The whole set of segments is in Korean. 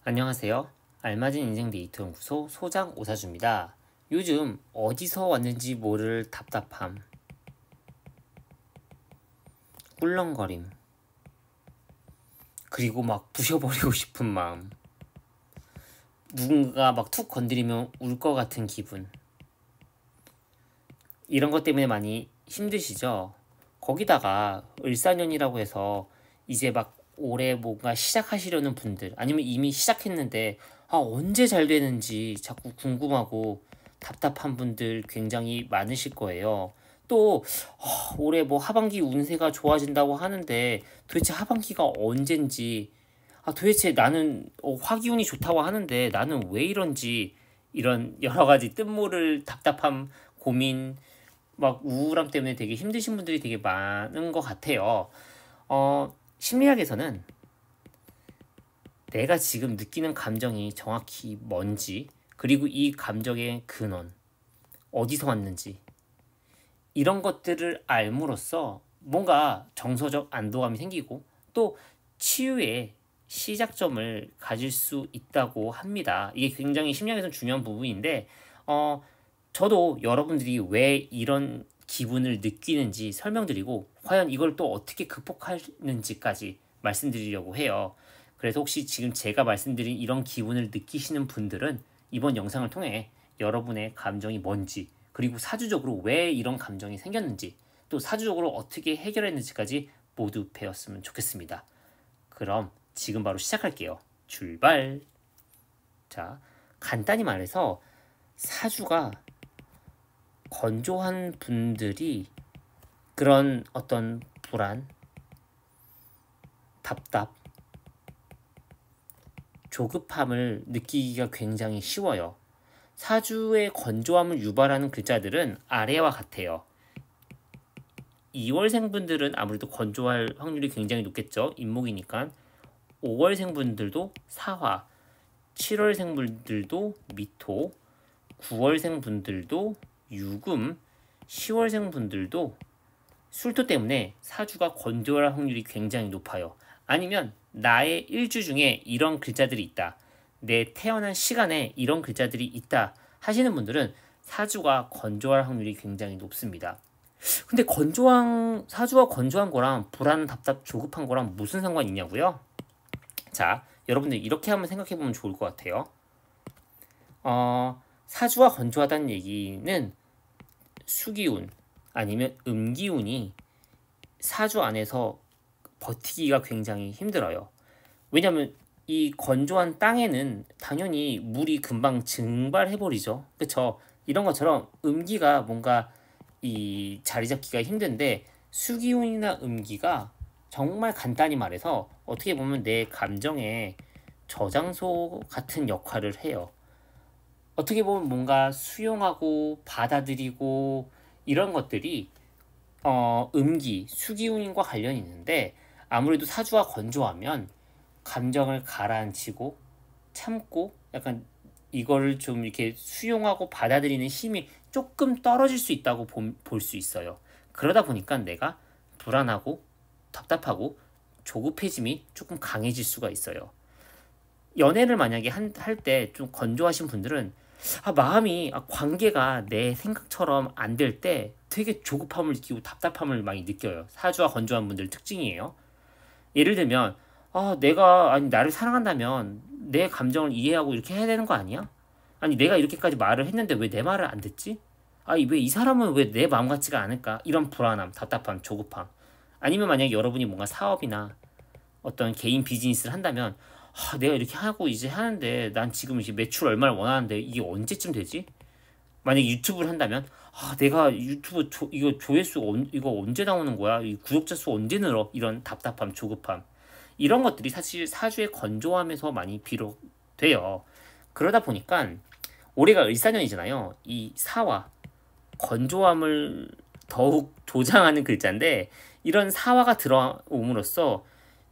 안녕하세요. 알맞은 인생 데이트 연구소 소장 오사주입니다. 요즘 어디서 왔는지 모를 답답함, 꿀렁거림, 그리고 막 부셔버리고 싶은 마음, 누군가 막 툭 건드리면 울 것 같은 기분, 이런 것 때문에 많이 힘드시죠? 거기다가 을사년이라고 해서 이제 막 올해 뭔가 시작하시려는 분들, 아니면 이미 시작했는데 언제 잘 되는지 자꾸 궁금하고 답답한 분들 굉장히 많으실 거예요. 또 올해 뭐 하반기 운세가 좋아진다고 하는데 도대체 하반기가 언젠지, 도대체 나는 화기운이 좋다고 하는데 나는 왜 이런지, 이런 여러 가지 뜻모를 답답함, 고민, 막 우울함 때문에 되게 힘드신 분들이 되게 많은 것 같아요. 심리학에서는 내가 지금 느끼는 감정이 정확히 뭔지, 그리고 이 감정의 근원, 어디서 왔는지, 이런 것들을 알므로써 뭔가 정서적 안도감이 생기고 또 치유의 시작점을 가질 수 있다고 합니다. 이게 굉장히 심리학에서 중요한 부분인데, 저도 여러분들이 왜 이런 기분을 느끼는지 설명드리고 과연 이걸 또 어떻게 극복하는지까지 말씀드리려고 해요. 그래서 혹시 지금 제가 말씀드린 이런 기분을 느끼시는 분들은 이번 영상을 통해 여러분의 감정이 뭔지, 그리고 사주적으로 왜 이런 감정이 생겼는지, 또 사주적으로 어떻게 해결했는지까지 모두 배웠으면 좋겠습니다. 그럼 지금 바로 시작할게요. 출발! 자, 간단히 말해서 사주가 건조한 분들이 그런 어떤 불안, 답답, 조급함을 느끼기가 굉장히 쉬워요. 사주의 건조함을 유발하는 글자들은 아래와 같아요. 2월생 분들은 아무래도 건조할 확률이 굉장히 높겠죠. 임목이니까. 5월생 분들도 사화, 7월생 분들도 미토, 9월생 분들도 유금, 10월생 분들도 술토 때문에 사주가 건조할 확률이 굉장히 높아요. 아니면 나의 일주 중에 이런 글자들이 있다, 내 태어난 시간에 이런 글자들이 있다 하시는 분들은 사주가 건조할 확률이 굉장히 높습니다. 근데 사주가 건조한 거랑 불안, 답답, 조급한 거랑 무슨 상관이 있냐고요? 자, 여러분들 이렇게 한번 생각해 보면 좋을 것 같아요. 사주가 건조하다는 얘기는 수기운 아니면 음기운이 사주 안에서 버티기가 굉장히 힘들어요. 왜냐면 이 건조한 땅에는 당연히 물이 금방 증발해버리죠. 그쵸? 이런 것처럼 음기가 뭔가 이 자리 잡기가 힘든데, 수기운이나 음기가 정말 간단히 말해서 어떻게 보면 내 감정의 저장소 같은 역할을 해요. 어떻게 보면 뭔가 수용하고 받아들이고 이런 것들이 음기, 수기운과 관련이 있는데, 아무래도 사주가 건조하면 감정을 가라앉히고 참고 약간 이거를 좀 이렇게 수용하고 받아들이는 힘이 조금 떨어질 수 있다고 볼 수 있어요. 그러다 보니까 내가 불안하고 답답하고 조급해짐이 조금 강해질 수가 있어요. 연애를 만약에 할 때 좀 건조하신 분들은 마음이, 관계가 내 생각처럼 안 될 때 되게 조급함을 느끼고 답답함을 많이 느껴요. 사주와 건조한 분들 특징이에요. 예를 들면 아니 나를 사랑한다면 내 감정을 이해하고 이렇게 해야 되는 거 아니야? 아니 내가 이렇게까지 말을 했는데 왜 내 말을 안 듣지? 왜 이 사람은 왜 내 마음 같지가 않을까? 이런 불안함, 답답함, 조급함. 아니면 만약에 여러분이 뭔가 사업이나 어떤 개인 비즈니스를 한다면 내가 이렇게 하고 이제 하는데 난 지금 이제 매출 얼마를 원하는데 이게 언제쯤 되지? 만약에 유튜브를 한다면 내가 유튜브 이거 조회수 이거 언제 나오는 거야? 이 구독자 수 언제 늘어? 이런 답답함, 조급함, 이런 것들이 사실 사주의 건조함에서 많이 비롯돼요. 그러다 보니까 올해가 을사년이잖아요. 이 사화, 건조함을 더욱 조장하는 글자인데, 이런 사화가 들어옴으로써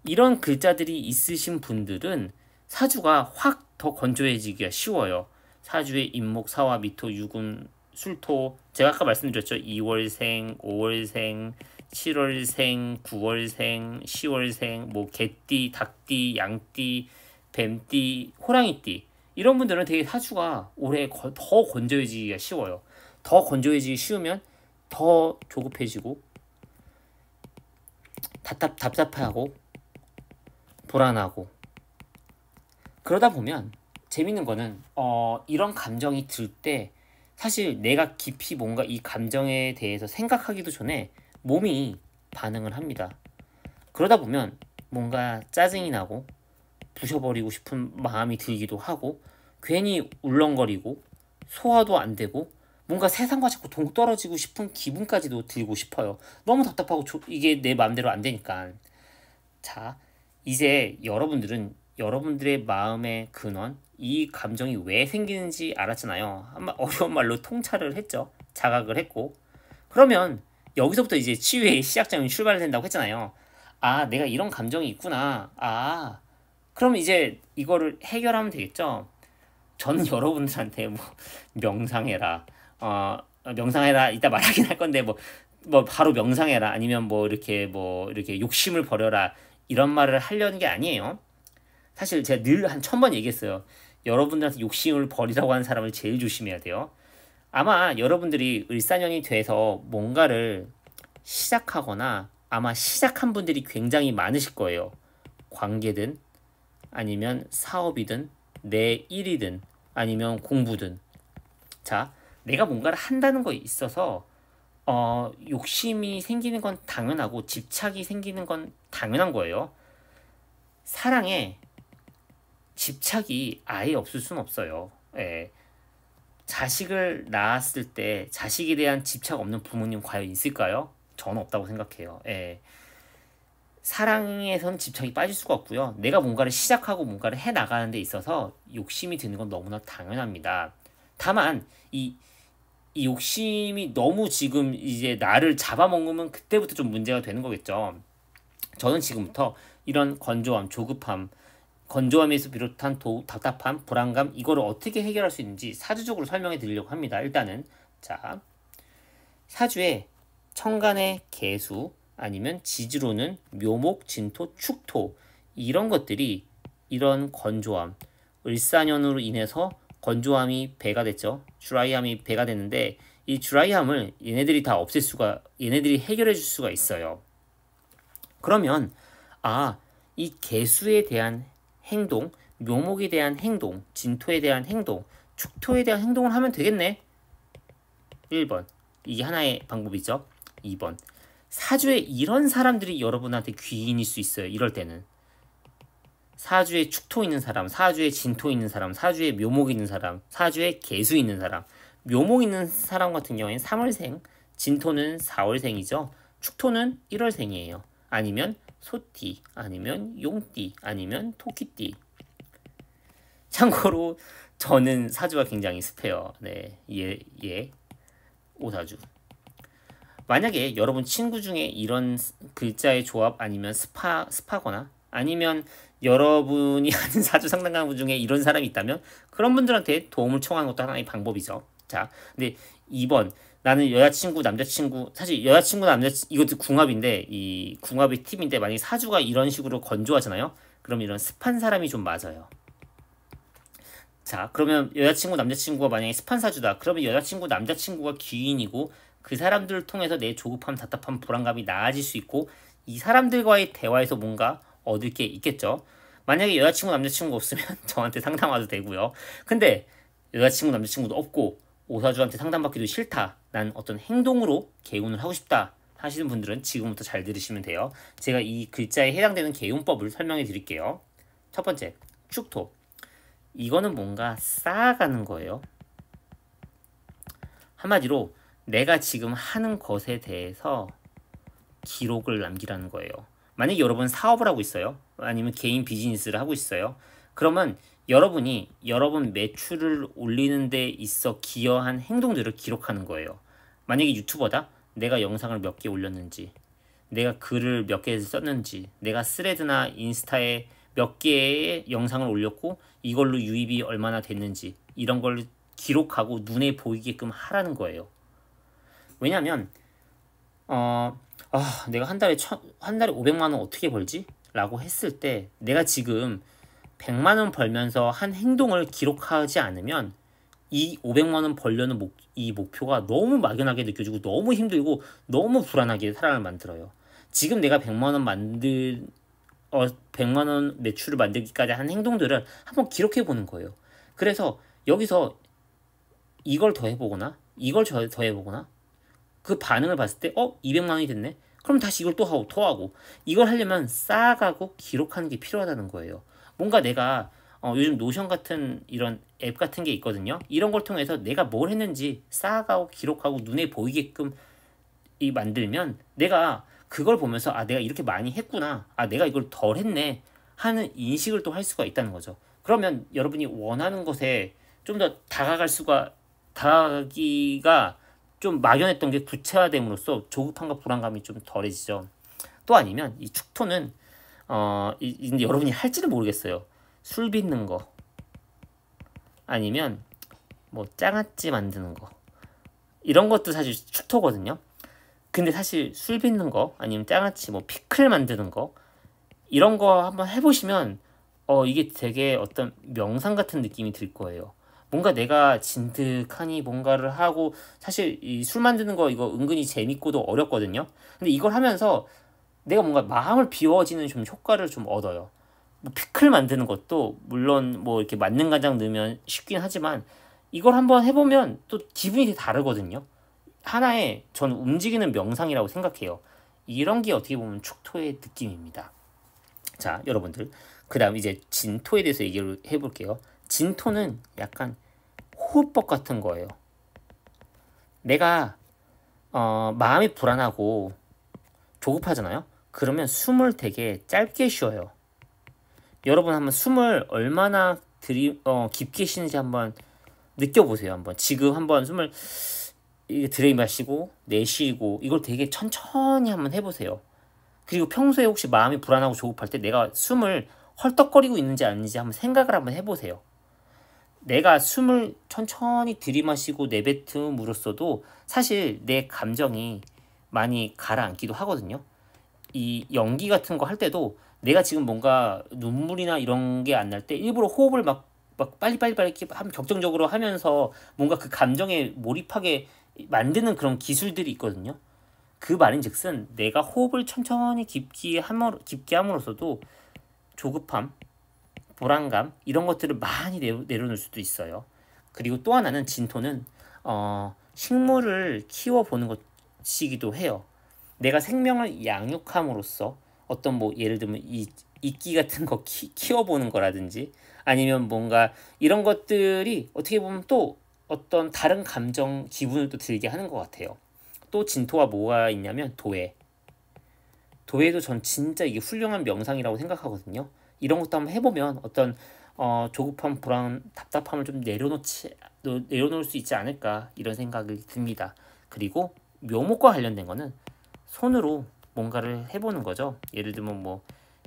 이런 글자들이 있으신 분들은 사주가 확 더 건조해지기가 쉬워요. 사주의 임목, 사화, 미토, 유금, 술토, 제가 아까 말씀드렸죠. 2월생, 5월생, 7월생, 9월생, 10월생, 뭐 개띠, 닭띠, 양띠, 뱀띠, 호랑이띠 이런 분들은 되게 사주가 올해 더 건조해지기가 쉬워요. 더 건조해지기 쉬우면 더 조급해지고 답답하고 불안하고 그러다 보면 재밌는 거는 이런 감정이 들 때 사실 내가 깊이 뭔가 이 감정에 대해서 생각하기도 전에 몸이 반응을 합니다. 그러다 보면 뭔가 짜증이 나고 부셔버리고 싶은 마음이 들기도 하고 괜히 울렁거리고 소화도 안 되고 뭔가 세상과 자꾸 동떨어지고 싶은 기분까지도 들고 싶어요. 너무 답답하고 이게 내 마음대로 안 되니까. 자, 이제 여러분들은 여러분들의 마음의 근원, 이 감정이 왜 생기는지 알았잖아요. 어려운 말로 통찰을 했죠. 자각을 했고. 그러면 여기서부터 이제 치유의 시작점이 출발된다고 했잖아요. 아, 내가 이런 감정이 있구나. 아, 그럼 이제 이거를 해결하면 되겠죠. 저는 여러분들한테 뭐 명상해라. 명상해라. 이따 말하긴 할 건데 뭐 바로 명상해라. 아니면 뭐 이렇게 욕심을 버려라. 이런 말을 하려는 게 아니에요. 사실 제가 늘 한 1000번 얘기했어요. 여러분들한테 욕심을 버리라고 하는 사람을 제일 조심해야 돼요. 아마 여러분들이 을사년이 돼서 뭔가를 시작하거나 아마 시작한 분들이 굉장히 많으실 거예요. 관계든 아니면 사업이든 내 일이든 아니면 공부든. 자, 내가 뭔가를 한다는 거에 있어서 욕심이 생기는 건 당연하고 집착이 생기는 건 당연한 거예요. 사랑에 집착이 아예 없을 순 없어요. 예. 자식을 낳았을 때 자식에 대한 집착 없는 부모님 과연 있을까요? 저는 없다고 생각해요. 예. 사랑에선 집착이 빠질 수가 없고요. 내가 뭔가를 시작하고 뭔가를 해 나가는 데 있어서 욕심이 드는 건 너무나 당연합니다. 다만 이 욕심이 너무 지금 이제 나를 잡아먹으면 그때부터 좀 문제가 되는 거겠죠. 저는 지금부터 이런 건조함, 조급함, 건조함에서 비롯한 답답함, 불안감 이거를 어떻게 해결할 수 있는지 사주적으로 설명해 드리려고 합니다. 일단은 자, 사주에 천간의 개수 아니면 지지로는 묘목, 진토, 축토 이런 것들이 이런 건조함, 을사년으로 인해서 건조함이 배가 됐죠. 드라이함이 배가 됐는데 이 드라이함을 얘네들이 해결해 줄 수가 있어요. 그러면 이 개수에 대한 행동, 묘목에 대한 행동, 진토에 대한 행동, 축토에 대한 행동을 하면 되겠네. 1번. 이게 하나의 방법이죠. 2번. 사주에 이런 사람들이 여러분한테 귀인일 수 있어요. 이럴 때는. 사주에 축토 있는 사람, 사주에 진토 있는 사람, 사주에 묘목 있는 사람, 사주에 개수 있는 사람. 묘목 있는 사람 같은 경우에는 3월생, 진토는 4월생이죠. 축토는 1월생이에요. 아니면 소띠, 아니면 용띠, 아니면 토끼띠. 참고로 저는 사주가 굉장히 습해요. 네, 오사주. 만약에 여러분 친구 중에 이런 글자의 조합 아니면 습하거나 아니면 여러분이 아는 사주 상담가분 중에 이런 사람이 있다면 그런 분들한테 도움을 청하는 것도 하나의 방법이죠. 자, 근데 2번 나는 여자친구, 남자친구 사실 여자친구, 남자친구 이것도 궁합인데 이 궁합의 팁인데 만약에 사주가 이런 식으로 건조하잖아요. 그럼 이런 습한 사람이 좀 맞아요. 자, 그러면 여자친구, 남자친구가 만약에 습한 사주다. 그러면 여자친구, 남자친구가 귀인이고 그 사람들을 통해서 내 조급함, 답답함, 불안감이 나아질 수 있고 이 사람들과의 대화에서 뭔가 얻을 게 있겠죠. 만약에 여자친구, 남자친구가 없으면 저한테 상담 와도 되고요. 근데 여자친구, 남자친구도 없고 오사주한테 상담받기도 싫다. 난 어떤 행동으로 개운을 하고 싶다. 하시는 분들은 지금부터 잘 들으시면 돼요. 제가 이 글자에 해당되는 개운법을 설명해 드릴게요. 첫 번째, 축토. 이거는 뭔가 쌓아가는 거예요. 한마디로 내가 지금 하는 것에 대해서 기록을 남기라는 거예요. 만약에 여러분 사업을 하고 있어요. 아니면 개인 비즈니스를 하고 있어요. 그러면 여러분이 여러분 매출을 올리는 데 있어 기여한 행동들을 기록하는 거예요. 만약에 유튜버다. 내가 영상을 몇 개 올렸는지, 내가 글을 몇 개 썼는지, 내가 스레드나 인스타에 몇 개의 영상을 올렸고 이걸로 유입이 얼마나 됐는지 이런 걸 기록하고 눈에 보이게끔 하라는 거예요. 왜냐면 내가 한 달에 500만 원 어떻게 벌지? 라고 했을 때 내가 지금 100만 원 벌면서 한 행동을 기록하지 않으면 이 500만 원 벌려는 이 목표가 너무 막연하게 느껴지고 너무 힘들고 너무 불안하게 사람을 만들어요. 지금 내가 100만 원 매출을 만들기까지 한 행동들을 한번 기록해 보는 거예요. 그래서 여기서 이걸 더 해보거나 이걸 더 해보거나 그 반응을 봤을 때 200만 원이 됐네? 그럼 다시 이걸 또 하고 또 하고 이걸 하려면 쌓아가고 기록하는 게 필요하다는 거예요. 뭔가 내가 요즘 노션 같은 이런 앱 같은 게 있거든요. 이런 걸 통해서 내가 뭘 했는지 쌓아가고 기록하고 눈에 보이게끔 만들면 내가 그걸 보면서 내가 이렇게 많이 했구나, 내가 이걸 덜 했네 하는 인식을 또 할 수가 있다는 거죠. 그러면 여러분이 원하는 것에 좀 더 다가가기가 좀 막연했던 게 구체화됨으로써 조급함과 불안감이 좀 덜해지죠. 또 아니면 이 축토는 이제 여러분이 할지는 모르겠어요. 술 빚는 거 아니면 뭐 장아찌 만드는 거 이런 것도 사실 축토거든요. 근데 사실 술 빚는 거 아니면 장아찌 뭐 피클 만드는 거 이런 거 한번 해보시면 이게 되게 어떤 명상 같은 느낌이 들 거예요. 뭔가 내가 진득하니 뭔가를 하고 사실 이 술 만드는 거 이거 은근히 재밌고도 어렵거든요. 근데 이걸 하면서 내가 뭔가 마음을 비워지는 좀 효과를 좀 얻어요. 뭐 피클 만드는 것도 물론 뭐 이렇게 만능 간장 넣으면 쉽긴 하지만 이걸 한번 해보면 또 기분이 되게 다르거든요. 하나의 저는 움직이는 명상이라고 생각해요. 이런 게 어떻게 보면 축토의 느낌입니다. 자, 여러분들 그 다음 이제 진토에 대해서 얘기를 해볼게요. 진토는 약간 호흡법 같은 거예요. 내가 마음이 불안하고 조급하잖아요. 그러면 숨을 되게 짧게 쉬어요. 여러분 한번 숨을 얼마나 깊게 쉬는지 한번 느껴보세요. 한번 지금 한번 숨을 들이마시고 내쉬고 이걸 되게 천천히 한번 해보세요. 그리고 평소에 혹시 마음이 불안하고 조급할 때 내가 숨을 헐떡거리고 있는지 아닌지 한번 생각을 한번 해보세요. 내가 숨을 천천히 들이마시고 내뱉음으로써도 사실 내 감정이 많이 가라앉기도 하거든요. 이 연기 같은 거 할 때도 내가 지금 뭔가 눈물이나 이런 게 안 날 때 일부러 호흡을 막 빨리빨리 이렇게 격정적으로 하면서 뭔가 그 감정에 몰입하게 만드는 그런 기술들이 있거든요. 그 말인즉슨 내가 호흡을 천천히 깊게 함으로써도 조급함, 불안감 이런 것들을 많이 내려놓을 수도 있어요. 그리고 또 하나는 진토는 식물을 키워보는 것이기도 해요. 내가 생명을 양육함으로써 어떤 뭐 예를 들면 이끼 같은 거 키워보는 거라든지 아니면 뭔가 이런 것들이 어떻게 보면 또 어떤 다른 감정 기분을 또 들게 하는 것 같아요. 또 진토가 뭐가 있냐면 도회도 전 진짜 이게 훌륭한 명상이라고 생각하거든요. 이런 것도 한번 해보면 어떤 조급함, 불안, 답답함을 좀 내려놓을 수 있지 않을까 이런 생각이 듭니다. 그리고 묘목과 관련된 거는 손으로 뭔가를 해보는 거죠. 예를 들면 뭐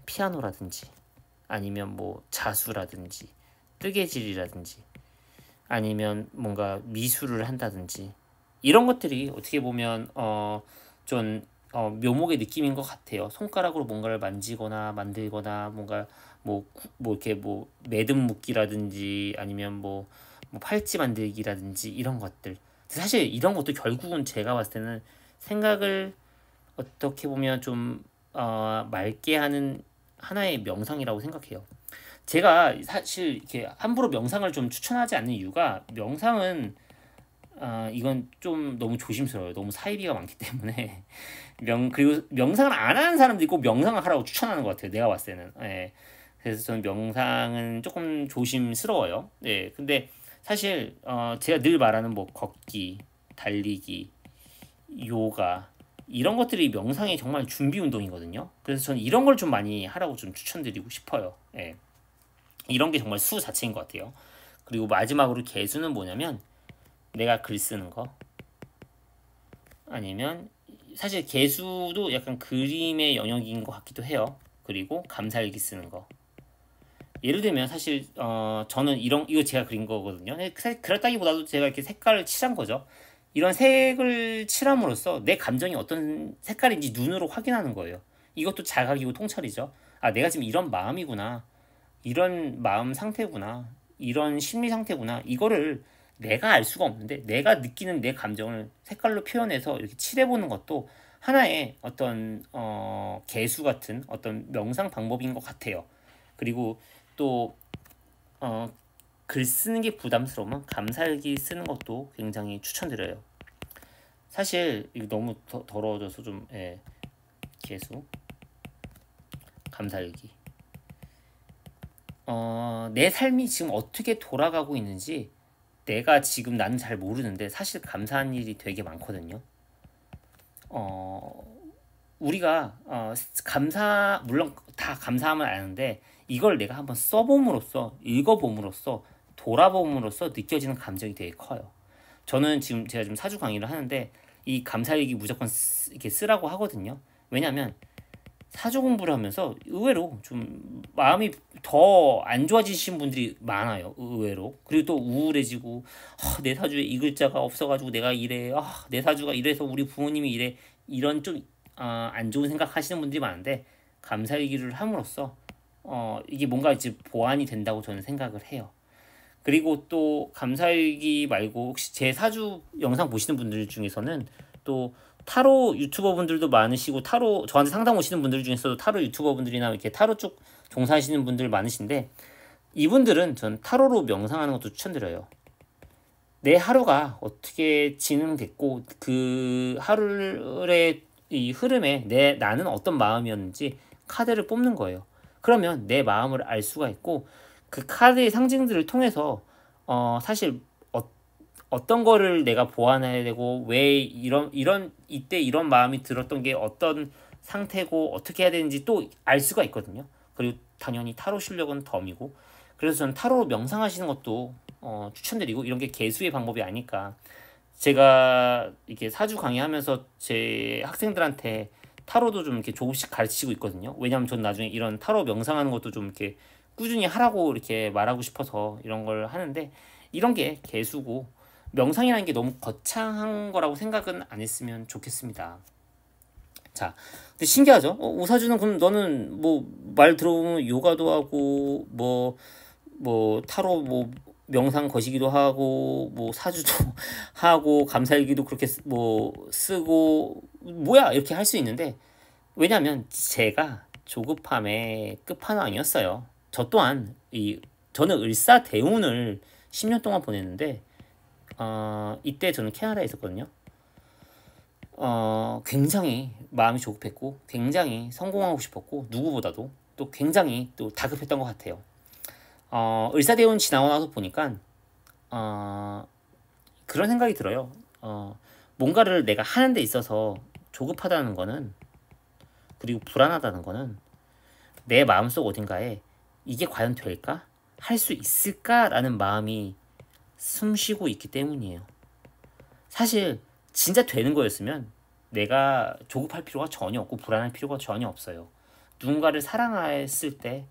피아노라든지 아니면 뭐 자수라든지 뜨개질이라든지 아니면 뭔가 미술을 한다든지 이런 것들이 어떻게 보면 좀 묘목의 느낌인 것 같아요. 손가락으로 뭔가를 만지거나 만들거나 뭔가 뭐 이렇게 뭐 매듭 묶기라든지 아니면 뭐 팔찌 만들기라든지 이런 것들 사실 이런 것도 결국은 제가 봤을 때는 생각을 어떻게 보면 좀 맑게 하는 하나의 명상이라고 생각해요. 제가 사실 이렇게 함부로 명상을 좀 추천하지 않는 이유가 명상은 이건 좀 너무 조심스러워요. 너무 사이비가 많기 때문에 그리고 명상을 안 하는 사람들이 꼭 명상을 하라고 추천하는 것 같아요. 내가 봤을 때는. 예. 그래서 저는 명상은 조금 조심스러워요. 예. 근데 사실 제가 늘 말하는 뭐 걷기, 달리기, 요가 이런 것들이 명상의 정말 준비 운동이거든요. 그래서 저는 이런 걸 좀 많이 하라고 좀 추천드리고 싶어요. 예. 이런 게 정말 수 자체인 것 같아요. 그리고 마지막으로 개수는 뭐냐면 내가 글 쓰는 거 아니면 사실 개수도 약간 그림의 영역인 것 같기도 해요. 그리고 감사일기 쓰는 거. 예를 들면 사실 저는 이거 제가 그린 거거든요. 사실 그렇다기보다도 제가 이렇게 색깔을 칠한 거죠. 이런 색을 칠함으로써 내 감정이 어떤 색깔인지 눈으로 확인하는 거예요. 이것도 자각이고 통찰이죠. 내가 지금 이런 마음이구나. 이런 마음 상태구나, 이런 심리 상태구나, 이거를 내가 알 수가 없는데 내가 느끼는 내 감정을 색깔로 표현해서 이렇게 칠해보는 것도 하나의 어떤 개수 같은 어떤 명상 방법인 것 같아요. 그리고 또 글 쓰는 게 부담스러우면 감사일기 쓰는 것도 굉장히 추천드려요. 사실 이거 너무 더러워져서 좀 개수 감사일기. 내 삶이 지금 어떻게 돌아가고 있는지 내가 지금 나는 잘 모르는데 사실 감사한 일이 되게 많거든요. 우리가 물론 다 감사함을 아는데 이걸 내가 한번 써봄으로써 읽어봄으로써 돌아봄으로써 느껴지는 감정이 되게 커요. 저는 제가 지금 사주 강의를 하는데 이 감사일기 무조건 이렇게 쓰라고 하거든요. 왜냐하면 사주 공부를 하면서 의외로 좀 마음이 더 안 좋아지신 분들이 많아요. 의외로. 그리고 또 우울해지고 내 사주에 이 글자가 없어가지고 내가 이래. 내 사주가 이래서 우리 부모님이 이래. 이런 좀 안 좋은 생각 하시는 분들이 많은데 감사일기를 함으로써 이게 뭔가 이제 보완이 된다고 저는 생각을 해요. 그리고 또 감사일기 말고 혹시 제 사주 영상 보시는 분들 중에서는 또 타로 유튜버 분들도 많으시고 타로 저한테 상담 오시는 분들 중에서도 타로 유튜버 분들이나 이렇게 타로 쪽 종사하시는 분들 많으신데 이분들은 전 타로로 명상하는 것도 추천드려요. 내 하루가 어떻게 진행됐고 그 하루의 이 흐름에 나는 어떤 마음이었는지 카드를 뽑는 거예요. 그러면 내 마음을 알 수가 있고 그 카드의 상징들을 통해서 사실 어떤 거를 내가 보완해야 되고 왜 이때 이런 마음이 들었던 게 어떤 상태고 어떻게 해야 되는지 또 알 수가 있거든요. 그리고 당연히 타로 실력은 덤이고 그래서 저는 타로 명상하시는 것도 추천드리고 이런 게 개수의 방법이 아닐까. 제가 이렇게 사주 강의하면서 제 학생들한테 타로도 좀 이렇게 조금씩 가르치고 있거든요. 왜냐하면 전 나중에 이런 타로 명상하는 것도 좀 이렇게 꾸준히 하라고 이렇게 말하고 싶어서 이런 걸 하는데 이런 게 개수고 명상이라는 게 너무 거창한 거라고 생각은 안 했으면 좋겠습니다. 자, 근데 신기하죠? 오사주는 그럼 너는 뭐 말 들어보면 요가도 하고 뭐 타로 뭐 명상 거시기도 하고 뭐 사주도 하고 감사일기도 그렇게 뭐 쓰고 뭐야 이렇게 할 수 있는데 왜냐면 제가 조급함의 끝판왕이었어요. 저 또한 저는 을사대운을 10년 동안 보냈는데 이때 저는 캐나다에 있었거든요. 굉장히 마음이 조급했고 굉장히 성공하고 싶었고 누구보다도 또 굉장히 또 다급했던 것 같아요. 을사대운 지나고 나서 보니까 그런 생각이 들어요. 뭔가를 내가 하는 데 있어서 조급하다는 거는 그리고 불안하다는 거는 내 마음속 어딘가에 이게 과연 될까? 할 수 있을까? 라는 마음이 숨쉬고 있기 때문이에요. 사실 진짜 되는 거였으면 내가 조급할 필요가 전혀 없고 불안할 필요가 전혀 없어요. 누군가를 사랑했을 때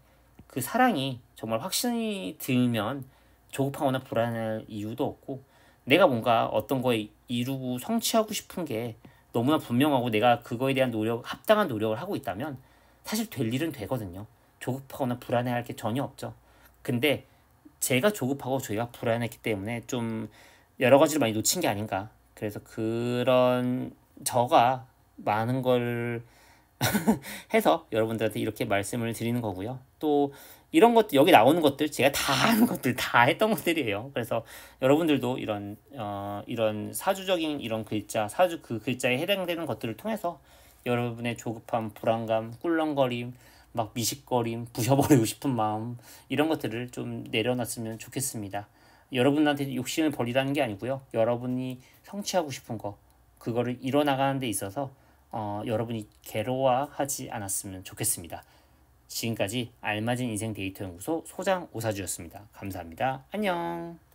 그 사랑이 정말 확신이 들면 조급하거나 불안할 이유도 없고 내가 뭔가 어떤 거에 이루고 성취하고 싶은 게 너무나 분명하고 내가 그거에 대한 합당한 노력을 하고 있다면 사실 될 일은 되거든요. 조급하거나 불안해할 게 전혀 없죠. 근데 제가 조급하고 저희가 불안했기 때문에 좀 여러 가지를 많이 놓친 게 아닌가. 그래서 그런 저가 많은 걸 해서 여러분들한테 이렇게 말씀을 드리는 거고요. 또 이런 것들 여기 나오는 것들 제가 다 하는 것들 다 했던 것들이에요. 그래서 여러분들도 이런 사주적인 이런 글자 사주 그 글자에 해당되는 것들을 통해서 여러분의 조급함, 불안감, 꿀렁거림, 막 미식거림, 부셔버리고 싶은 마음 이런 것들을 좀 내려놨으면 좋겠습니다. 여러분한테 욕심을 버리라는 게 아니고요. 여러분이 성취하고 싶은 거 그거를 이뤄나가는 데 있어서 여러분이 괴로워하지 않았으면 좋겠습니다. 지금까지 알맞은 인생 데이터 연구소 소장 오사주였습니다. 감사합니다. 안녕.